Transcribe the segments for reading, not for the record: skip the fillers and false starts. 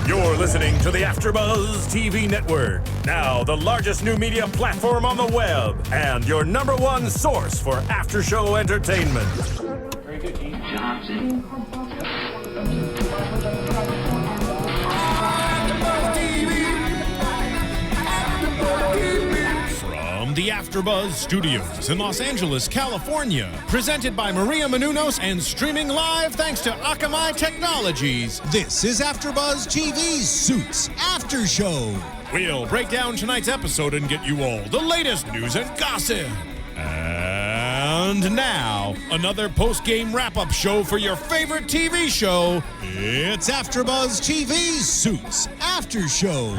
You're listening to the AFTERBUZZ TV network, now the largest new media platform on the web, and your #1 source for after-show entertainment. Very good, Gene. Johnson. From the AFTERBUZZ Studios in Los Angeles, California, presented by Maria Menounos and streaming live thanks to Akamai Technologies. This is AFTERBUZZ TV Suits After Show. We'll break down tonight's episode and get you all the latest news and gossip. And now, another post-game wrap-up show for your favorite TV show. It's AFTERBUZZ TV Suits After Show.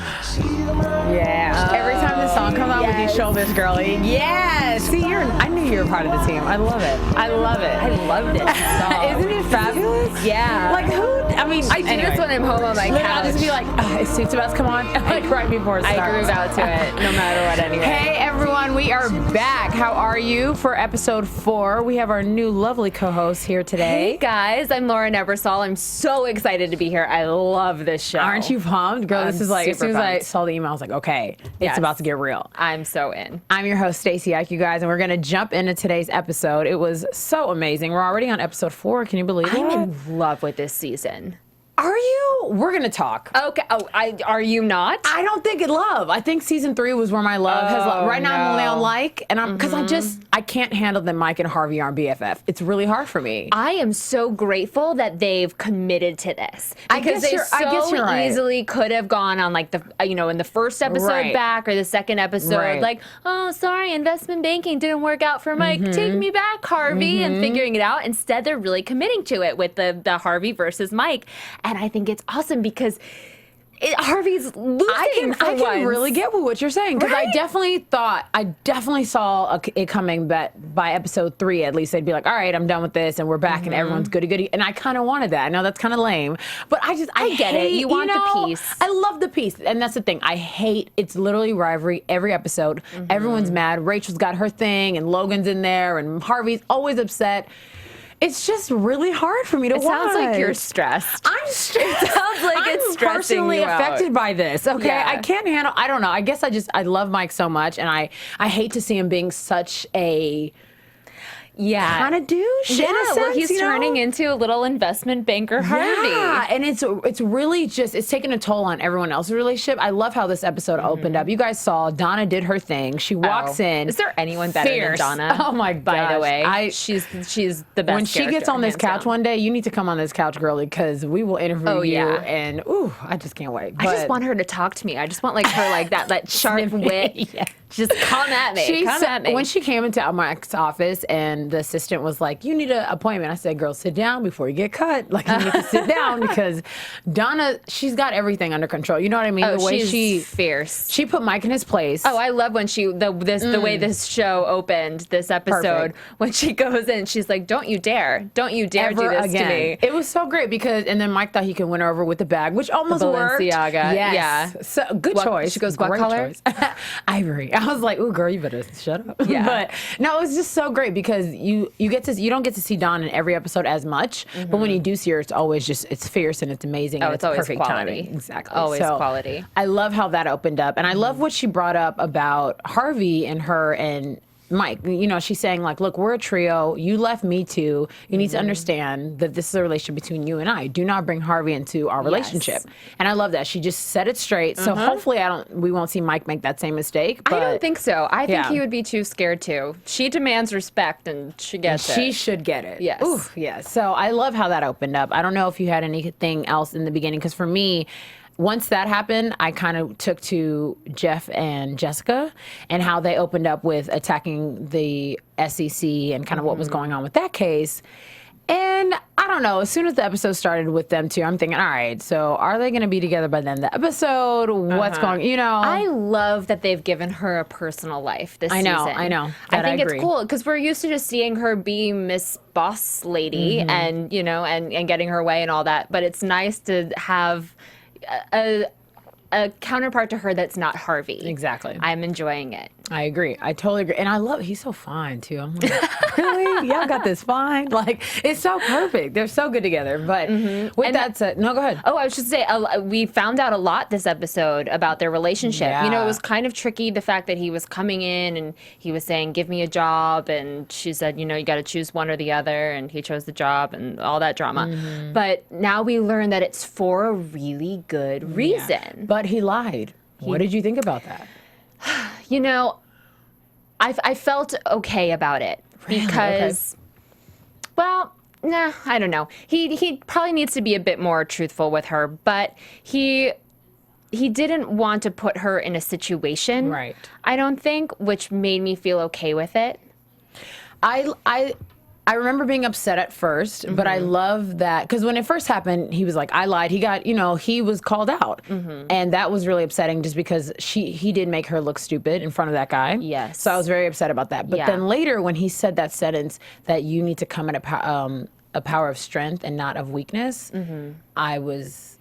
Yeah. Every time the song comes on with you shoulders, girly. Yeah. See, I knew you were part of the team. I love it. I love it. I loved it. Isn't it fabulous? Yeah. Like who? I mean, I do this when I'm home on my couch. I'll just be like, is Suits about to come on? Like right before it starts. I groove out to it, no matter what anyway. Hey everyone, we are back. How are you for episode 4? We have our new lovely co-host here today. Hey guys, I'm Lauren Ebersol. I'm so excited to be here. I love this show. Aren't you pumped? Girl, this is like, as soon as I saw the email, I was like, okay, it's about to get real. I'm so in. I'm your host, Stacy, you guys, and we're going to jump into today's episode. It was so amazing. We're already on episode 4. Can you believe it? I'm in love with this season. Are you? We're going to talk. Okay. Oh, are you not? I don't think love. I think season 3 was where my love has. Right now I'm only on like, and I'm because I can't handle that Mike and Harvey aren't BFF. It's really hard for me. I am so grateful that they've committed to this because they so easily could have gone on like the in the first episode back or the second episode like, oh sorry, investment banking didn't work out for Mike. Take me back, Harvey, and figuring it out. Instead, they're really committing to it with the Harvey versus Mike. And I think it's awesome because Harvey's losing I can really get what you're saying because I definitely saw it coming that by episode 3 at least they'd be like, all right, I'm done with this and we're back and everyone's goody-goody. And I kind of wanted that. I know that's kind of lame, but I get it. You want the peace. I love the peace. And that's the thing. I hate, it's literally rivalry every episode. Everyone's mad. Rachel's got her thing and Logan's in there and Harvey's always upset. It's just really hard for me to watch. It sounds like you're stressed. I'm stressed. It sounds like it's stressing personally you out. affected by this. Okay, Yeah. I can't handle. I don't know. I guess I love Mike so much, and I hate to see him being such a kind of douche. Yeah, in a sense, well, he's turning into a little investment banker Harvey. Yeah, and it's really just it's taking a toll on everyone else's relationship. I love how this episode opened up. You guys saw Donna did her thing. She walks in. Is there anyone better fierce. than Donna? Oh my gosh. By the way, she's the best. When she gets on this couch one day, you need to come on this couch, girly, because we will interview you. And I just can't wait. I just want her to talk to me. I just want like her like that sharp wit. Just come at me. Come at me. When she came into Mike's office and the assistant was like, you need an appointment. I said, girl, sit down before you get cut. Like, you need to sit down because Donna, she's got everything under control. You know what I mean? Oh, the way she's fierce. She put Mike in his place. Oh, I love when the way this show opened, this episode, Perfect. when she goes in, she's like, don't you dare do this to me. It was so great because, and then Mike thought he could win her over with the bag, which almost worked. Balenciaga. Yes. Yeah. So good choice. She goes, what Great color? Choice. Ivory. I was like, ooh, girl, you better shut up. Yeah. But no, it was just so great because you don't get to see Dawn in every episode as much, but when you do see her, it's always just, it's fierce and it's amazing. Oh, and it's always perfect quality. timing. Exactly. Always So, quality. I love how that opened up. And I love what she brought up about Harvey and her and Mike. You know, she's saying like, look, we're a trio. You left me too. You need to understand that this is a relationship between you and I. Do not bring Harvey into our relationship. And I love that. She just set it straight. So hopefully we won't see Mike make that same mistake. But I don't think so. I think he would be too scared too. She demands respect and she gets it. She should get it. Yes. Ooh, yes. So I love how that opened up. I don't know if you had anything else in the beginning, because for me, once that happened, I kind of took to Jeff and Jessica and how they opened up with attacking the SEC and kind of what was going on with that case. And I don't know, as soon as the episode started with them two, I'm thinking, all right, so are they going to be together by the end of the episode? What's going, I love that they've given her a personal life this season. I know. I think it's cool because we're used to just seeing her be Miss Boss Lady and, and getting her way and all that. But it's nice to have a counterpart to her that's not Harvey. Exactly. I'm enjoying it. I agree. I totally agree. And I love, he's so fine too. I'm like, really? Y'all got this fine? Like, it's so perfect. They're so good together. But with that said, no, go ahead. Oh, I was just say, we found out a lot this episode about their relationship. Yeah. You know, it was kind of tricky, the fact that he was coming in and he was saying, give me a job. And she said, you know, you got to choose one or the other. And he chose the job and all that drama. But now we learn that it's for a really good reason. Yeah. But he lied. What did you think about that? You know, I felt okay about it because, well, nah, I don't know. He probably needs to be a bit more truthful with her, but he didn't want to put her in a situation, right? I don't think, which made me feel okay with it. I remember being upset at first, but I love that because when it first happened, he was like, I lied. He got, you know, he was called out. And that was really upsetting just because he did make her look stupid in front of that guy. Yes. So I was very upset about that. But then later when he said that sentence that you need to come at a power of strength and not of weakness, I was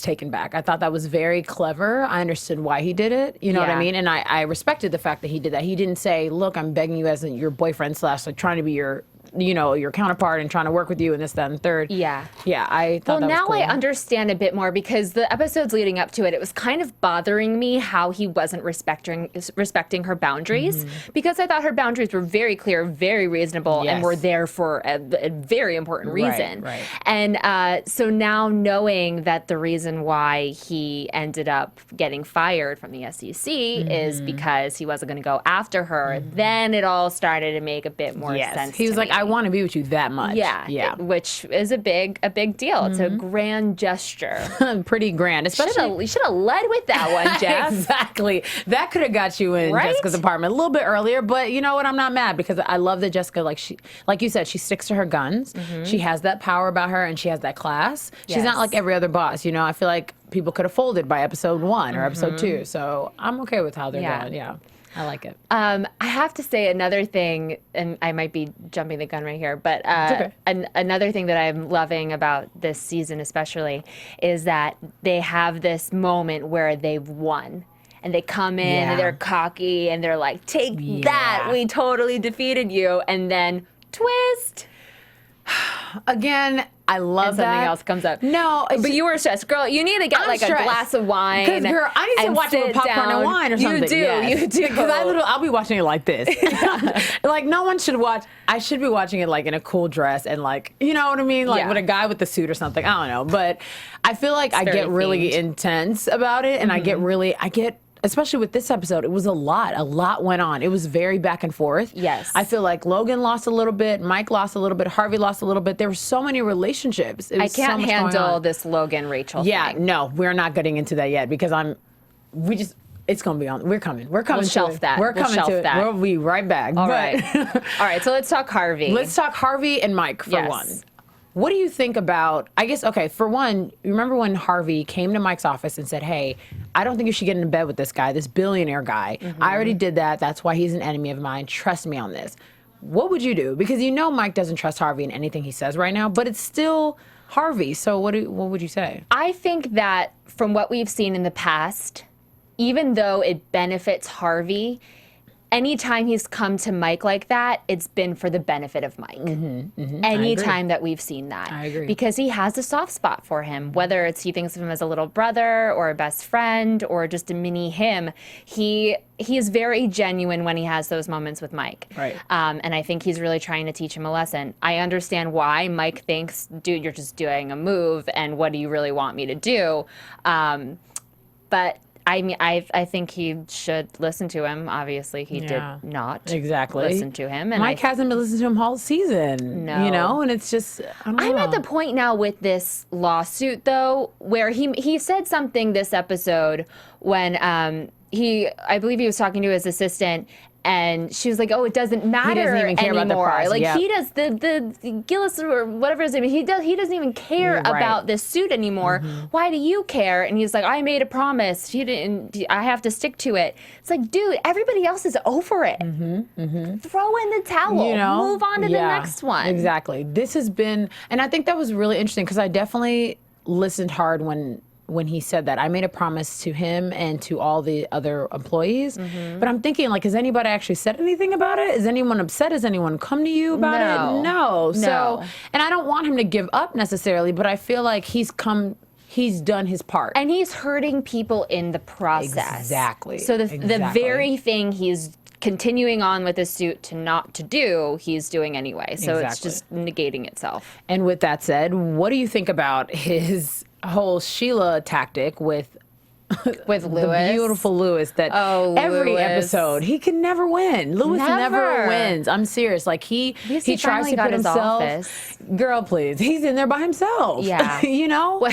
taken back. I thought that was very clever. I understood why he did it. You know what I mean? And I respected the fact that he did that. He didn't say, look, I'm begging you as your boyfriend / like trying to be your, you know, your counterpart and trying to work with you and this, that, and third. Yeah. Yeah, I thought that was cool. Well, now I understand a bit more because the episodes leading up to it, it was kind of bothering me how he wasn't respecting her boundaries because I thought her boundaries were very clear, very reasonable, and were there for a very important reason. Right. And so now knowing that the reason why he ended up getting fired from the SEC is because he wasn't going to go after her, then it all started to make a bit more sense. He was like, I want to be with you that much. Yeah. Which is a big deal. It's a grand gesture. Pretty grand. Especially you should have led with that one, Jeff. Exactly. That could have got you in Jessica's apartment a little bit earlier, but you know what? I'm not mad because I love that Jessica, like you said, she sticks to her guns. She has that power about her and she has that class. She's not like every other boss, you know? I feel like people could have folded by episode 1 or episode 2. So I'm okay with how they're going. Yeah. I like it. I have to say another thing, and I might be jumping the gun right here, but another thing that I'm loving about this season especially is that they have this moment where they've won. And they come in and they're cocky and they're like, take that, we totally defeated you. And then twist. Again, I love that. Something else comes up. No, but you were stressed, girl. You need to get like a glass of wine. Because girl, I need to watch it with popcorn and wine or something. You do. Because I'll be watching it like this. Like no one should watch. I should be watching it like in a cool dress and like, you know what I mean, like with a guy with the suit or something. I don't know, but I feel like I get really intense about it, and I get. Especially with this episode, it was a lot went on. It was very back and forth. Yes. I feel like Logan lost a little bit, Mike lost a little bit, Harvey lost a little bit. There were so many relationships. I can't handle this Logan Rachel thing. No, we're not getting into that yet because it's going to be on. We're coming. We'll shelf that. We'll shelf to it. We'll be right back. All right, so let's talk Harvey. Let's talk Harvey and Mike for one. What do you think about, I guess, okay, for one, remember when Harvey came to Mike's office and said, hey, I don't think you should get into bed with this guy, this billionaire guy. I already did that. That's why he's an enemy of mine. Trust me on this. What would you do? Because you know Mike doesn't trust Harvey in anything he says right now, but it's still Harvey. So what would you say? I think that from what we've seen in the past, even though it benefits Harvey, anytime he's come to Mike like that, it's been for the benefit of Mike. Anytime that we've seen that. I agree. Because he has a soft spot for him, whether it's he thinks of him as a little brother or a best friend or just a mini him. He is very genuine when he has those moments with Mike. Right. And I think he's really trying to teach him a lesson. I understand why Mike thinks, dude, you're just doing a move, and what do you really want me to do? But I mean, I think he should listen to him. Obviously, he did not listen to him. And Mike hasn't been listening to him all season. No. You know, and it's just, I don't know. I'm at the point now with this lawsuit, though, where he said something this episode when I believe he was talking to his assistant, and she was like, "Oh, it doesn't matter he doesn't even care anymore." About the price. Like he does the Gillis or whatever his name is. He doesn't even care about this suit anymore. Why do you care? And he's like, "I made a promise. I have to stick to it." It's like, dude, everybody else is over it. Throw in the towel. You know? Move on to the next one. Exactly. This has been, and I think that was really interesting because I definitely listened hard when when he said that. I made a promise to him and to all the other employees. But I'm thinking, like, has anybody actually said anything about it? Is anyone upset? Has anyone come to you about it? No. So, and I don't want him to give up necessarily, but I feel like he's done his part. And he's hurting people in the process. Exactly. So the very thing he's continuing on with his suit to not to do, he's doing anyway. So it's just negating itself. And with that said, what do you think about his whole Sheila tactic with Lewis? The beautiful Lewis that every Lewis. Episode, he can never win. Lewis never wins. I'm serious. Like he tries to put himself. Office. Girl, please. He's in there by himself. Yeah. You know?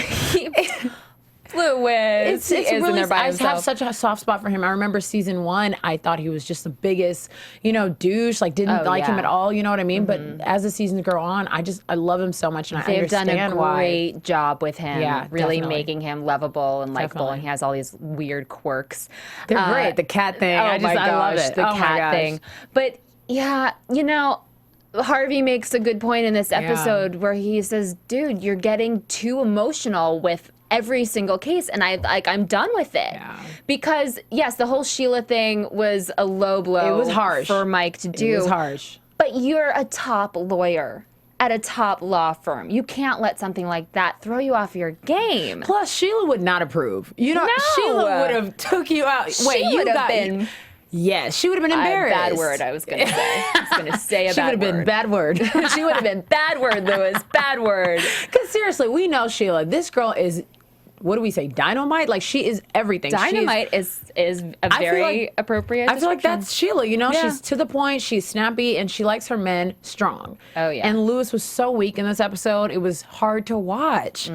Lewis. It's really, I have such a soft spot for him. I remember season 1, I thought he was just the biggest, douche, like didn't like him at all, you know what I mean? But as the seasons go on, I love him so much, and I understand why. They've done a great job with him, really definitely. making him lovable and likable, and he has all these weird quirks. They're great. The cat thing, I love it. The cat thing. But yeah, Harvey makes a good point in this episode where he says, dude, you're getting too emotional with every single case, and I'm done with it. Because yes, the whole Sheila thing was a low blow. It was harsh for Mike to do. It was harsh. But you're a top lawyer at a top law firm. You can't let something like that throw you off your game. Plus, Sheila would not approve. No. Sheila would have took you out. She would have been. Yes, she would have been embarrassed. Bad word, I was going to say. I was going to say a she bad word. She would have been bad word. She would have been bad word, Lewis. Bad word. Because seriously, we know Sheila. This girl is, what do we say, dynamite? Like, she is everything. Dynamite is a very appropriate description. I feel like that's Sheila, she's to the point, she's snappy, and she likes her men strong. Oh, yeah. And Lewis was so weak in this episode, it was hard to watch.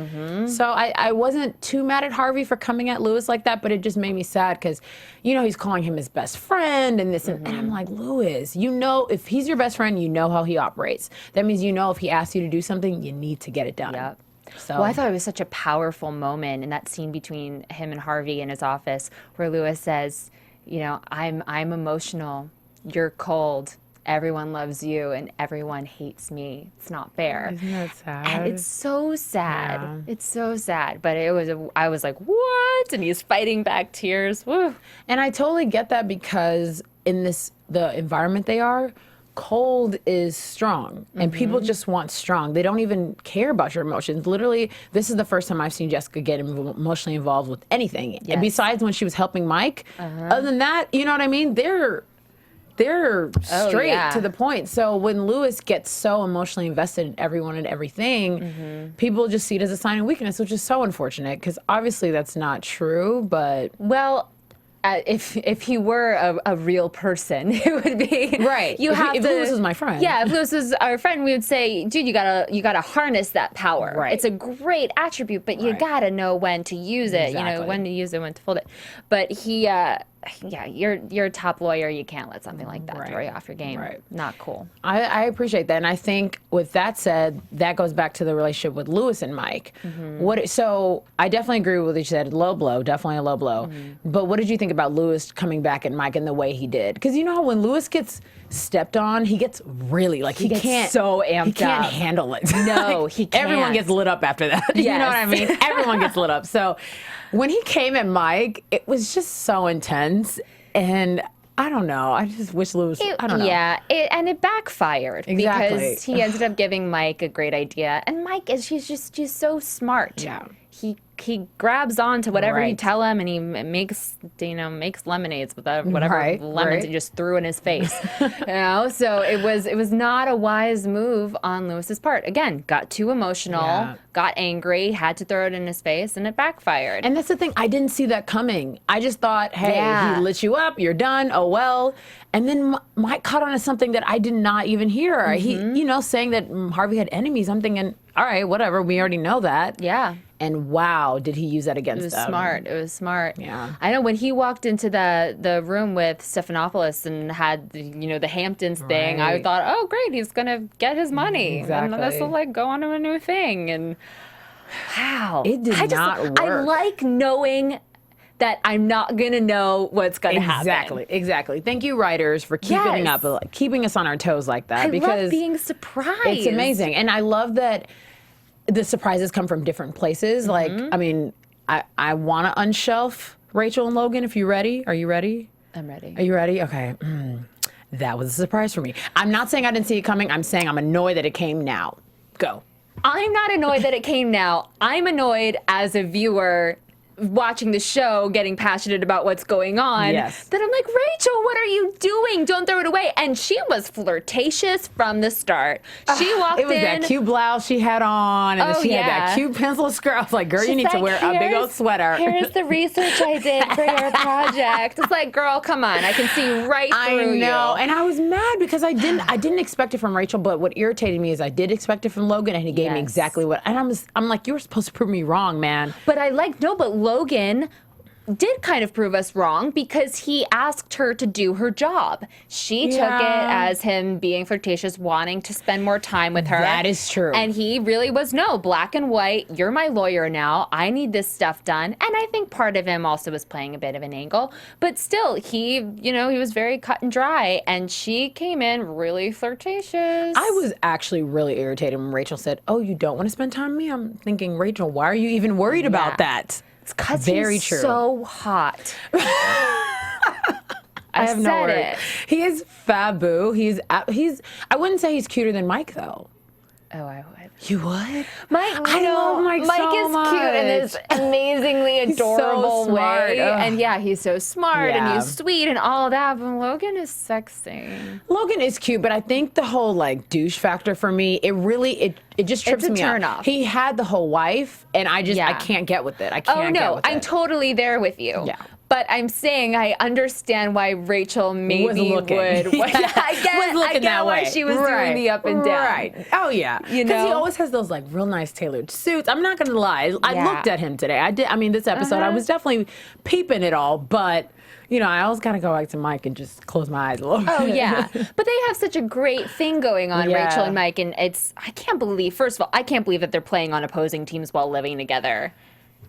So I wasn't too mad at Harvey for coming at Lewis like that, but it just made me sad because, he's calling him his best friend and this, and I'm like, Lewis, if he's your best friend, you know how he operates. That means if he asks you to do something, you need to get it done. Yep. So. Well, I thought it was such a powerful moment in that scene between him and Harvey in his office where Lewis says, I'm emotional, you're cold, everyone loves you, and everyone hates me. It's not fair. Isn't that sad? And it's so sad. Yeah. It's so sad. But I was like, what? And he's fighting back tears. Woo. And I totally get that because in the environment they are, cold is strong, and people just want strong. They don't even care about your emotions. Literally, this is the first time I've seen Jessica get emotionally involved with anything. Yes. And besides when she was helping Mike, other than that, you know what I mean? They're straight to the point. So when Lewis gets so emotionally invested in everyone and everything, people just see it as a sign of weakness, which is so unfortunate because obviously that's not true, but... Well... if he were a real person, it would be right. If Lewis was my friend, if Lewis was our friend, we would say, dude, you gotta harness that power. Right. It's a great attribute, but you gotta know when to use it. Exactly. When to use it, when to fold it. But he, you're a top lawyer. You can't let something like that throw you off your game. Right. Not cool. I appreciate that, and I think with that said, that goes back to the relationship with Lewis and Mike. So I definitely agree with what you said. Low blow, definitely a low blow. But what did you think about Lewis coming back at Mike and the way he did? Because you know how when Lewis gets stepped on, he gets really he can't so amped up. He can't handle it. No, he can't. Everyone gets lit up after that. Yes. You know what I mean? Everyone gets lit up. So when he came at Mike, it was just so intense, and I don't know. I just wish Lewis. I don't know. Yeah, and it backfired exactly. Because he ended up giving Mike a great idea, and Mike she's so smart. Yeah. He grabs on to whatever you tell him, and he makes lemonades with whatever lemons he just threw in his face. So it was not a wise move on Lewis's part. Again, got too emotional, got angry, had to throw it in his face, and it backfired. And that's the thing, I didn't see that coming. I just thought, hey, he lit you up, you're done, oh well. And then Mike caught on to something that I did not even hear. He, saying that Harvey had enemies. I'm thinking, all right, whatever, we already know that. Yeah. And wow, did he use that against them. It was smart. Yeah. I know when he walked into the room with Stephanopoulos and had, the Hamptons thing, I thought, oh, great, he's going to get his money. Exactly. And this will, go on to a new thing. And wow. It did not work. I like knowing that I'm not going to know what's going to happen. Exactly. Thank you, writers, for keeping us on our toes like that. I love being surprised. It's amazing. And I love that the surprises come from different places. Like, I mean, I want to unshelf Rachel and Logan. If you're ready, are you ready? I'm ready. Are you ready? Okay. That was a surprise for me. I'm not saying I didn't see it coming. I'm saying I'm annoyed that it came now. Go. I'm not annoyed that it came now. I'm annoyed as a viewer watching the show, getting passionate about what's going on, yes. that I'm like, Rachel, what are you doing? Don't throw it away. And she was flirtatious from the start. She walked in. It was that cute blouse she had on, and she had that cute pencil skirt. I was like, girl, you need to wear a big old sweater. Here's the research I did for your project. It's like, girl, come on. I can see right through you. I know. And I was mad because I didn't expect it from Rachel, but what irritated me is I did expect it from Logan, and he gave me exactly what, and I'm like, you were supposed to prove me wrong, man. But Logan did kind of prove us wrong because he asked her to do her job. She took it as him being flirtatious, wanting to spend more time with her. That is true. And he really was, no, black and white. You're my lawyer now. I need this stuff done. And I think part of him also was playing a bit of an angle. But still, he was very cut and dry. And she came in really flirtatious. I was actually really irritated when Rachel said, oh, you don't want to spend time with me? I'm thinking, Rachel, why are you even worried about that? Because he's so hot. I have no word. He is fabu. I wouldn't say he's cuter than Mike, though. Oh, I would. You would? I love Mike so much. Cute in this amazingly adorable way. And he's so smart and he's sweet and all that. But Logan is sexy. Logan is cute, but I think the whole like douche factor for me, it just trips me up. It's a turn off. He had the whole wife, and I can't get with it. I can't get with it. I'm totally there with you. Yeah. But I'm saying I understand why Rachel maybe would. I get why she was doing the up and down. Right. Oh, yeah. Because he always has those like real nice tailored suits. I'm not going to lie. I looked at him today. This episode, I was definitely peeping it all. But, I always got to go back to Mike and just close my eyes a little bit. Oh, yeah. But they have such a great thing going on, Rachel and Mike. And I can't believe that they're playing on opposing teams while living together.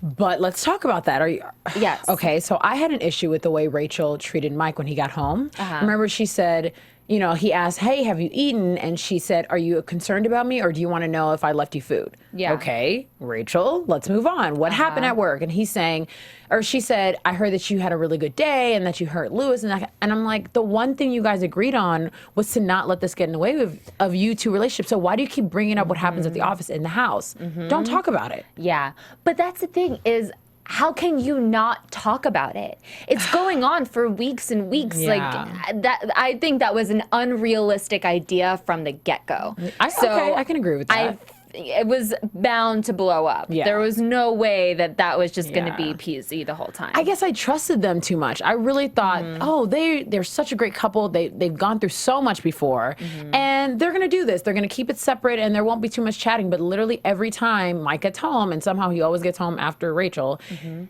But let's talk about that. Yes. Okay, so I had an issue with the way Rachel treated Mike when he got home. Remember, she said, he asked, hey, have you eaten? And she said, are you concerned about me, or do you want to know if I left you food? Yeah. Okay, Rachel, let's move on. What happened at work? And she said, I heard that you had a really good day and that you hurt Lewis. And I'm like, the one thing you guys agreed on was to not let this get in the way of you two relationships. So why do you keep bringing up what happens at the office in the house? Don't talk about it. Yeah, but that's the thing is, how can you not talk about it? It's going on for weeks and weeks. Like that, I think that was an unrealistic idea from the get-go. I can agree with that. It was bound to blow up. Yeah. There was no way that was just going to be PZ the whole time. I guess I trusted them too much. I really thought, they're such a great couple. They've gone through so much before, and they're going to do this. They're going to keep it separate, and there won't be too much chatting. But literally every time Mike gets home, and somehow he always gets home after Rachel,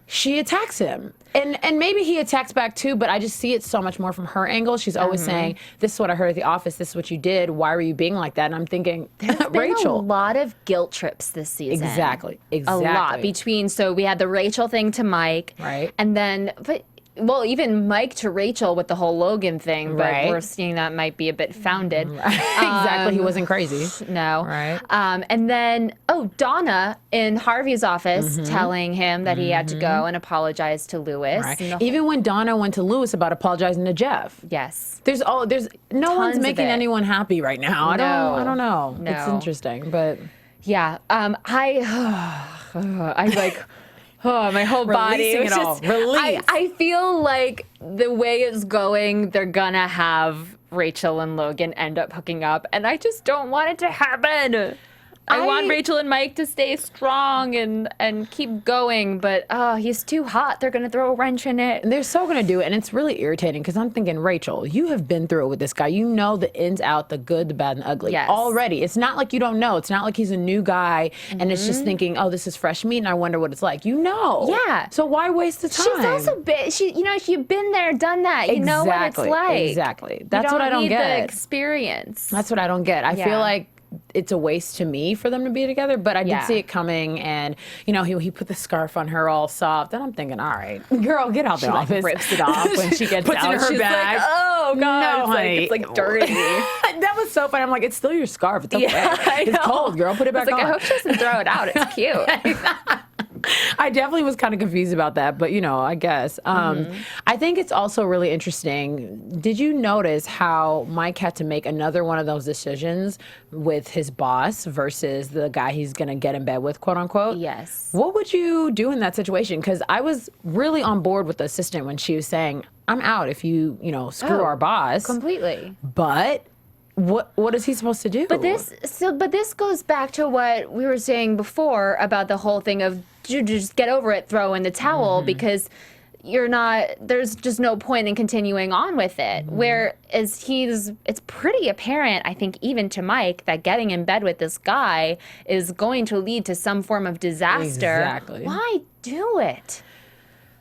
she attacks him. And maybe he attacks back too, but I just see it so much more from her angle. She's always saying, this is what I heard at the office. This is what you did. Why were you being like that? And I'm thinking, Rachel. A lot of guilt trips this season. Exactly. A lot so we had the Rachel thing to Mike. Right. And then, even Mike to Rachel with the whole Logan thing, but we're seeing that might be a bit founded. Exactly. He wasn't crazy. No. Right. And then, Donna in Harvey's office telling him that he had to go and apologize to Lewis. Right. Even when Donna went to Lewis about apologizing to Jeff. Yes. There's no one's making anyone happy right now. No. I don't know. No. It's interesting, but yeah. I like. Oh, my whole body. Releasing it all. Release. I feel like the way it's going, they're gonna have Rachel and Logan end up hooking up, and I just don't want it to happen. I want Rachel and Mike to stay strong and keep going, but he's too hot. They're going to throw a wrench in it. They're so going to do it, and it's really irritating because I'm thinking, Rachel, you have been through it with this guy. You know the ins, out, the good, the bad, and the ugly already. It's not like you don't know. It's not like he's a new guy, and it's just thinking, oh, this is fresh meat, and I wonder what it's like. You know. Yeah. So why waste the time? She's also you've been there, done that. You know what it's like. Exactly. That's what I don't get. You don't need the experience. That's what I don't get. I feel like it's a waste to me for them to be together, but I did see it coming, and he put the scarf on her all soft, and I'm thinking, all right, girl, get out the office. Rips it off when she gets puts out. it in her She's bag. Like, oh god, no, honey. It's like dirty. That was so funny. I'm like, it's still your scarf. It's okay. I know. It's cold, girl. Put it back on. I hope she doesn't throw it out. It's cute. I definitely was kind of confused about that, but I guess. I think it's also really interesting. Did you notice how Mike had to make another one of those decisions with his boss versus the guy he's going to get in bed with, quote unquote? Yes. What would you do in that situation? Because I was really on board with the assistant when she was saying, I'm out if you, screw our boss. Completely. But what is he supposed to do? But this goes back to what we were saying before about the whole thing of just get over it, throw in the towel, because there's just no point in continuing on with it. Whereas it's pretty apparent, I think, even to Mike, that getting in bed with this guy is going to lead to some form of disaster. Exactly. Why do it?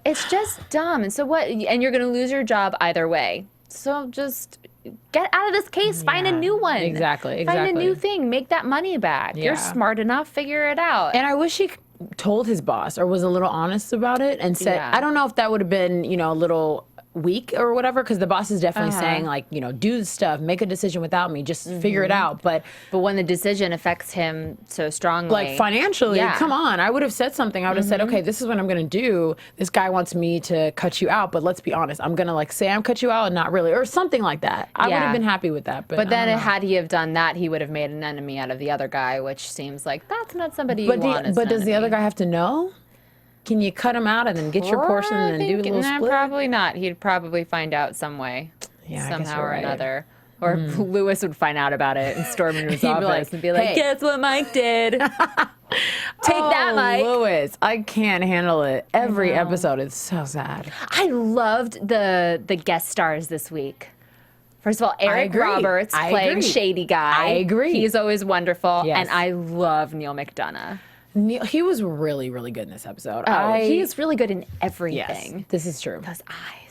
It's just dumb. And so what? And you're going to lose your job either way. So just get out of this case. Find a new one. Exactly. Find a new thing. Make that money back. Yeah. You're smart enough. Figure it out. And I wish he told his boss or was a little honest about it and said, I don't know if that would have been, a little weak or whatever, because the boss is definitely saying, like, do stuff, make a decision without me, just figure it out. But when the decision affects him so strongly, like financially, come on, I would have said something. I would have said, okay, this is what I'm going to do. This guy wants me to cut you out, but let's be honest, I'm going to say I'm cut you out and not really, or something like that. I would have been happy with that. But then had he have done that, he would have made an enemy out of the other guy, which seems like that's not somebody you want as But an does the other guy have to know? Can you cut him out and then get your portion and then do a little split? Probably not. He'd probably find out some way, somehow or another. Or Lewis would find out about it and storm into his office and be like, guess what Mike did? Take that, Mike. Lewis, I can't handle it. Every episode is so sad. I loved the guest stars this week. First of all, Eric Roberts playing Shady Guy. I agree. He's always wonderful. Yes. And I love Neil McDonough. He was really, really good in this episode. He is really good in everything. Yes, this is true. Those eyes.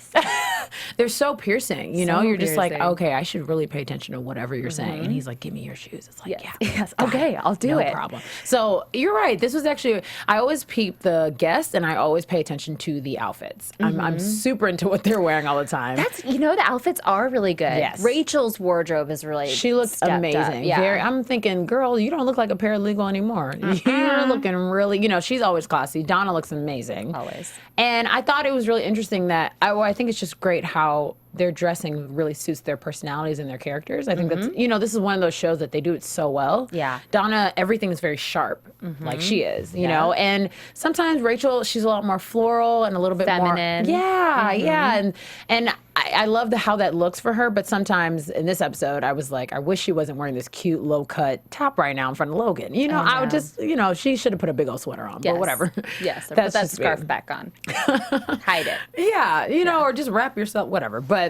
They're so piercing, you're just like, okay, I should really pay attention to whatever you're saying. And he's like, give me your shoes. It's like, yes, okay, I'll do it. No problem. So you're right. This was actually, I always peep the guests and I always pay attention to the outfits. I'm super into what they're wearing all the time. The outfits are really good. Yes. Rachel's wardrobe is really She looked amazing. Yeah. I'm thinking, girl, you don't look like a paralegal anymore. You're looking really, she's always classy. Donna looks amazing. Always. And I thought it was really interesting that, I think it's just great how their dressing really suits their personalities and their characters. I think that's, this is one of those shows that they do it so well. Yeah. Donna, everything is very sharp, like she is, you know? And sometimes Rachel, she's a lot more floral and a little bit feminine. More. Yeah. And I love how that looks for her, but sometimes in this episode, I was like, I wish she wasn't wearing this cute low-cut top right now in front of Logan. I would just, she should have put a big old sweater on, but whatever. Yes, or put that scarf back on. Hide it. Yeah, or just wrap yourself, whatever. But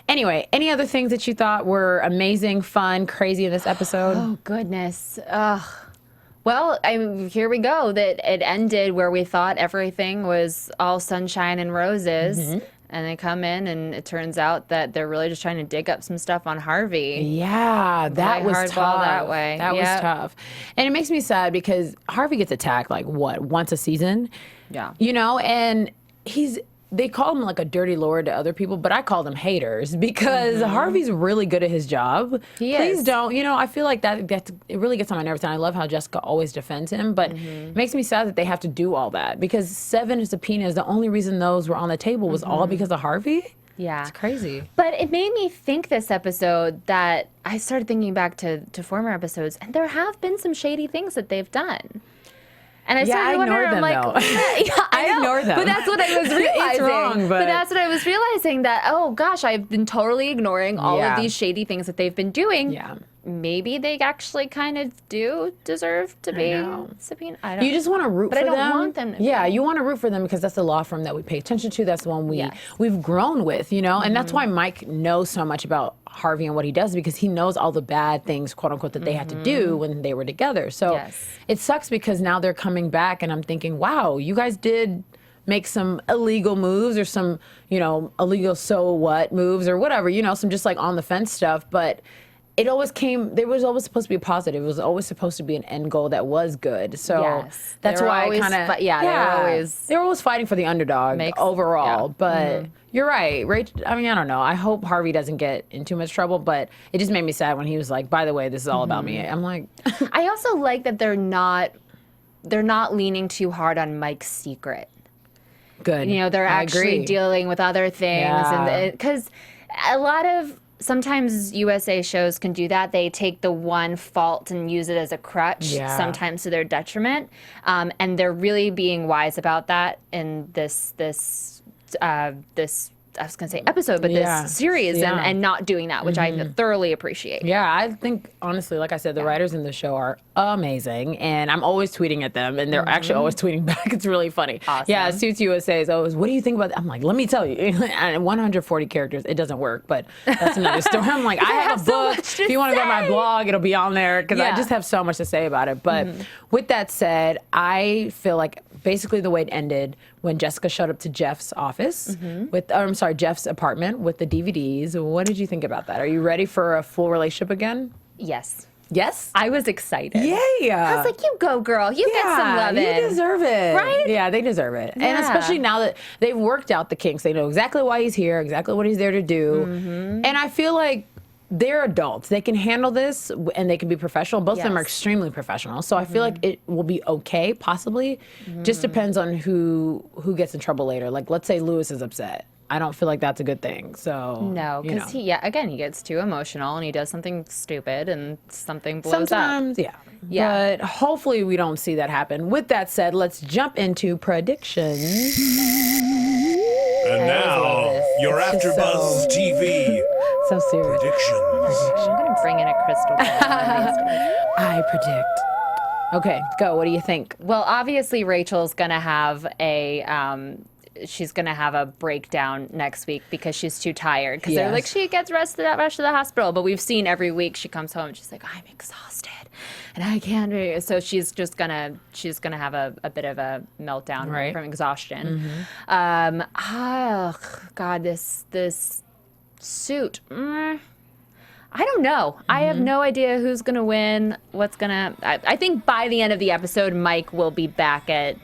anyway, any other things that you thought were amazing, fun, crazy in this episode? Oh, goodness. Well, here we go. That it ended where we thought everything was all sunshine and roses. And they come in, and it turns out that they're really just trying to dig up some stuff on Harvey. Yeah, that was tough. That way. That was tough. And it makes me sad because Harvey gets attacked, once a season? Yeah. And they call him like a dirty lord to other people, but I call them haters because Harvey's really good at his job. Please don't. I feel like it really gets on my nerves, and I love how Jessica always defends him, but it makes me sad that they have to do all that because 7 subpoenas, the only reason those were on the table was all because of Harvey. Yeah. It's crazy. But it made me think this episode that I started thinking back to former episodes, and there have been some shady things that they've done. And I started wondering, I'm like, I ignore them. But that's what I was realizing. It's wrong, but that's what I was realizing, that, oh gosh, I've been totally ignoring all of these shady things that they've been doing. Yeah. Maybe they actually kind of do deserve to be subpoenaed. I don't know. You just want to root for them. But I don't want them to be. You want to root for them because that's the law firm that we pay attention to. That's the one we've grown with, And that's why Mike knows so much about Harvey and what he does, because he knows all the bad things, quote unquote, that they had to do when they were together. So it sucks because now they're coming back and I'm thinking, wow, you guys did make some illegal moves or some, illegal so what moves or whatever, some just like on the fence stuff. But it always there was always supposed to be a positive. It was always supposed to be an end goal that was good. So that's why I kind of, they were always fighting for the underdog overall. But you're right. Rachel, I don't know. I hope Harvey doesn't get in too much trouble, but it just made me sad when he was like, by the way, this is all about me. I'm like. I also like that they're not they're not leaning too hard on Mike's secret. Good. You know, they're actually dealing with other things, and because a lot of sometimes USA shows can do that. They take the one fault and use it as a crutch, sometimes to their detriment, and they're really being wise about that in this I was going to say episode, but this series, and not doing that, which I thoroughly appreciate. Yeah, I think, honestly, like I said, the writers in the show are amazing, and I'm always tweeting at them, and they're actually always tweeting back. It's really funny. Awesome. Yeah, Suits USA is always, what do you think about that? I'm like, let me tell you. And 140 characters, it doesn't work, but that's another story. I'm like, I have a book. If you want to go to my blog, it'll be on there, because I just have so much to say about it. But with that said, I feel like basically the way it ended when Jessica showed up to Jeff's office Jeff's apartment with the DVDs. What did you think about that? Are you ready for a full relationship again? Yes. Yes? I was excited. Yeah. I was like, you go, girl. You get some love in. You deserve it. Right? Yeah, they deserve it. Yeah. And especially now that they've worked out the kinks. They know exactly why he's here, exactly what he's there to do. And I feel like they're adults. They can handle this, and they can be professional. Both of them are extremely professional. So I feel like it will be okay, possibly. Just depends on who gets in trouble later. Like, let's say Lewis is upset. I don't feel like that's a good thing. So no, because he gets too emotional and he does something stupid and something blows sometimes, up. But hopefully we don't see that happen. With that said, let's jump into predictions. And now, your AfterBuzz TV so serious. predictions. I'm gonna bring in a crystal ball. I predict. Okay, go. What do you think? Well, obviously Rachel's gonna have she's going to have a breakdown next week because she's too tired. Because they're like, she gets rushed to the hospital. But we've seen every week she comes home and she's like, I'm exhausted and I can't do it. So she's gonna have a bit of a meltdown from exhaustion. Oh God, this suit. I don't know. I have no idea who's gonna win. I think by the end of the episode, Mike will be back at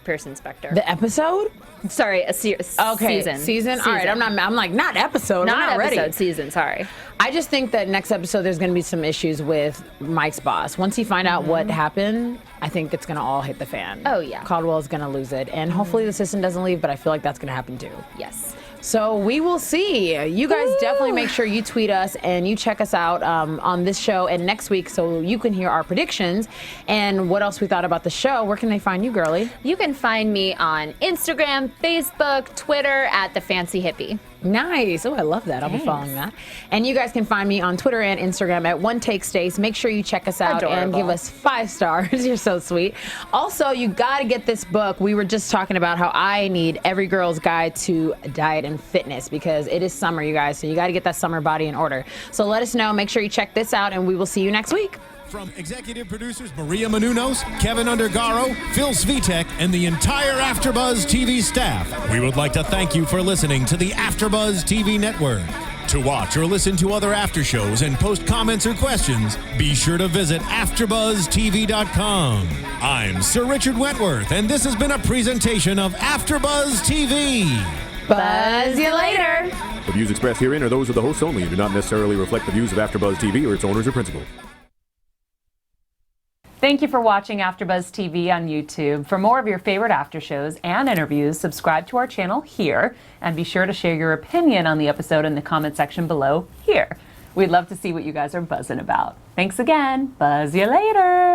Pearson Specter. The episode? Sorry, season. Season? All right, I'm like, not episode. Not episode, ready. Season, sorry. I just think that next episode there's going to be some issues with Mike's boss. Once he find out what happened, I think it's going to all hit the fan. Oh, yeah. Caldwell's going to lose it. And hopefully the assistant doesn't leave, but I feel like that's going to happen too. Yes. So we will see. You guys definitely make sure you tweet us and you check us out on this show and next week so you can hear our predictions and what else we thought about the show. Where can they find you, girly? You can find me on Instagram, Facebook, Twitter at The Fancy Hippie. Nice. Oh, I love that. I'll be following that. And you guys can find me on Twitter and Instagram at OneTakeStace. Make sure you check us out and give us 5 stars. You're so sweet. Also, you got to get this book. We were just talking about how I need every girl's guide to diet and fitness because it is summer, you guys. So you got to get that summer body in order. So let us know. Make sure you check this out, and we will see you next week. From executive producers Maria Menounos, Kevin Undergaro, Phil Svitek, and the entire AfterBuzz TV staff, we would like to thank you for listening to the AfterBuzz TV network. To watch or listen to other after shows and post comments or questions, be sure to visit AfterBuzzTV.com. I'm Sir Richard Wentworth, and this has been a presentation of AfterBuzz TV. Buzz you later. The views expressed herein are those of the hosts only and do not necessarily reflect the views of AfterBuzz TV or its owners or principals. Thank you for watching AfterBuzz TV on YouTube. For more of your favorite after shows and interviews, subscribe to our channel here, and be sure to share your opinion on the episode in the comment section below here. We'd love to see what you guys are buzzing about. Thanks again. Buzz you later.